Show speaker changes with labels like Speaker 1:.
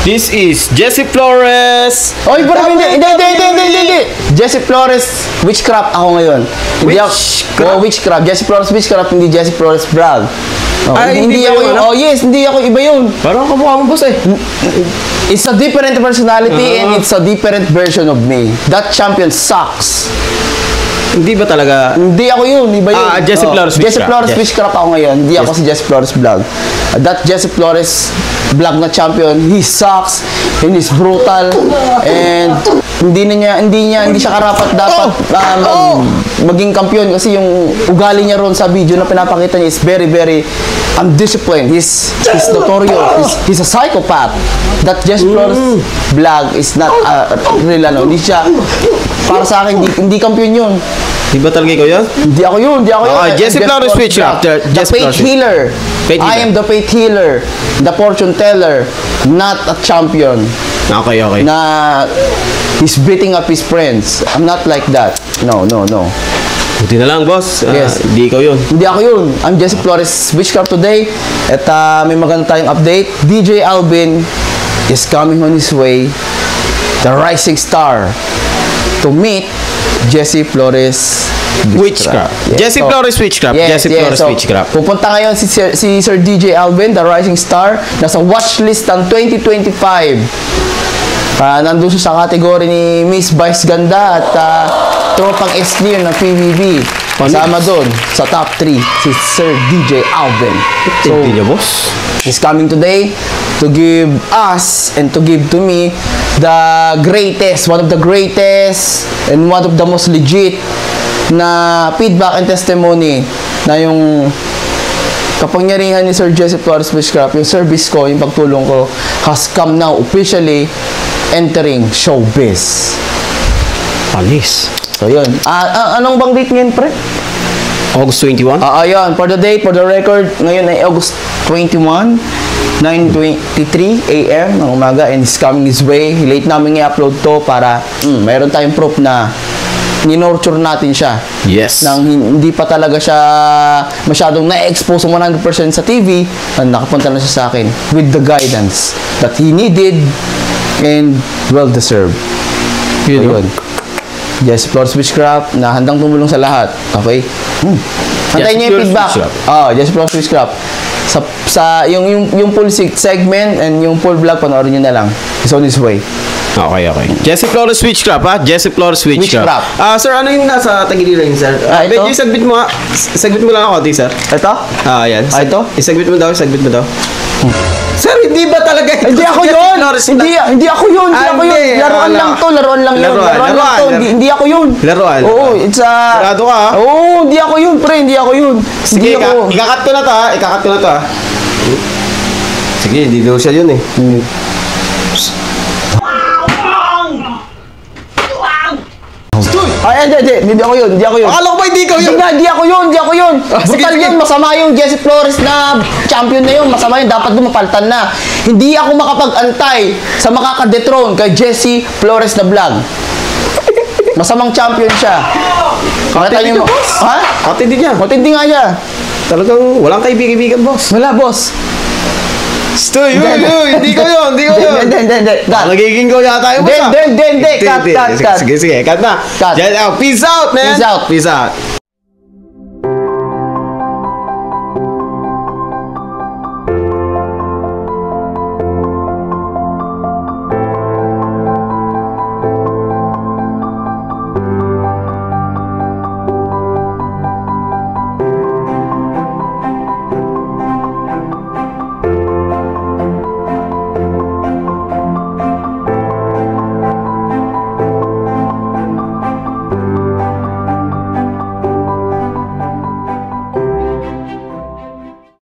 Speaker 1: This is Jesse Flores.
Speaker 2: Oy, bro, hindi. Jesse Flores, witchcraft ako ngayon. Witchcraft. Jesse Flores, witchcraft, hindi Jesse Flores vlog. Hindi ako yun. Oh, yes, hindi ako iba yun.
Speaker 1: Parang kamukha mo, boss eh.
Speaker 2: It's a different personality and it's a different version of me. That champion sucks.
Speaker 1: Hindi ba talaga?
Speaker 2: Hindi ako yun, iba yun.
Speaker 1: Jesse Flores
Speaker 2: Jesse Flores witchcraft ako ngayon. Hindi ako si Jesse Flores vlog. That Jesse Flores vlog na champion, he sucks and he's brutal and hindi siya karapat dapat maging kampiyon kasi yung ugali niya ron sa video na pinapakita niya is very undisciplined. He's notorious. He's a psychopath. That Jesse Flores vlog is not real hindi siya para sa akin hindi kampiyon yun.
Speaker 1: Di ba talaga ikaw yun?
Speaker 2: Hindi ako yun.
Speaker 1: Jesse Flores witchcraft.
Speaker 2: The faith healer. I am the faith healer. The fortune teller. Not a champion.
Speaker 1: Okay.
Speaker 2: Na he's beating up his friends. I'm not like that. No.
Speaker 1: Buti na lang, boss.
Speaker 2: Yes.
Speaker 1: Hindi ikaw yun.
Speaker 2: Hindi ako yun. I'm Jesse Flores witchcraft today. At may maganda tayong update. DJ Alvin is coming on his way. The rising star. To meet Jesse Flores
Speaker 1: witchcraft.
Speaker 2: Yes,
Speaker 1: Jesse Flores witchcraft. Jesse Flores witchcraft.
Speaker 2: Pupunta ngayon si Sir DJ Alvin, the rising star, nasa watchlist ng 2025. Nandun siya sa kategory ni Miss Vice Ganda at tropang S-Clear ng PBB. Kasama doon sa top 3 si Sir DJ Alvin.
Speaker 1: So, boss.
Speaker 2: He's coming today to give us and to give to me the greatest, one of the greatest and one of the most legit na feedback and testimony na yung kapangyarihan ni Sir Jesse Flores witchcraft, yung service ko, yung pagtulong ko has come now officially entering showbiz.
Speaker 1: Palis.
Speaker 2: So yun. Anong bang date ngayon, pre?
Speaker 1: August 21?
Speaker 2: Ayun. For the date, for the record, ngayon ay August 21, 9:23 AM ng umaga and it's coming his way. Late namin i-upload to para mayroon tayong proof na ni-nurture natin siya.
Speaker 1: Yes.
Speaker 2: Nang hindi pa talaga siya masyadong na-expose 100% sa TV, nakapunta na siya sa akin with the guidance that he needed and well-deserved. Yun. Jesse Flores witchcraft na handang tumulong sa lahat. Okay? Antayin niyo yung feedback. Jesse Flores witchcraft. Yung full segment and yung full vlog, panoorin niyo na lang. It's on his way.
Speaker 1: Okay. Jesse Flores witchcraft, ha? Jesse Flores witchcraft. Sir, ano yung nasa tagiliran, sir? Medyo sagbit mo, sagbit mo lang ako, sir.
Speaker 2: Ito?
Speaker 1: Yan.
Speaker 2: Ito?
Speaker 1: Isagbit mo daw. Sir, hindi ba talaga?
Speaker 2: Hindi ako yun! Hindi ako yun! Laruan lang to, laruan lang yun. Hindi ako yun.
Speaker 1: Laruan?
Speaker 2: Oo, it's a...
Speaker 1: Sigurado ka, ha?
Speaker 2: Oo, hindi ako yun, pre. Hindi ako yun.
Speaker 1: Sige, ikakat ko na to, ha? Sige, hindi daw siya yun, eh.
Speaker 2: Hindi ako yun.
Speaker 1: Akala ko ba hindi ikaw yun?
Speaker 2: Hindi ako yun. Bukal yun, masama yung Jesse Flores na champion na yun. Masama yun, dapat dumapaltan na. Hindi ako makapag-antay sa makaka-dethrone kay Jesse Flores na vlog. Masamang champion siya.
Speaker 1: Katindi ka, boss.
Speaker 2: Ha?
Speaker 1: Katindi niya.
Speaker 2: Matindi nga siya.
Speaker 1: Talagang walang kaibigan, boss.
Speaker 2: Wala, boss.
Speaker 1: Hindi ko yun.
Speaker 2: Hindi.
Speaker 1: Nagiging ko yata yung boss.
Speaker 2: Hindi. Cut.
Speaker 1: Sige, cut na.
Speaker 2: Cut.
Speaker 1: Peace out, man.
Speaker 2: Peace out.
Speaker 1: Peace out.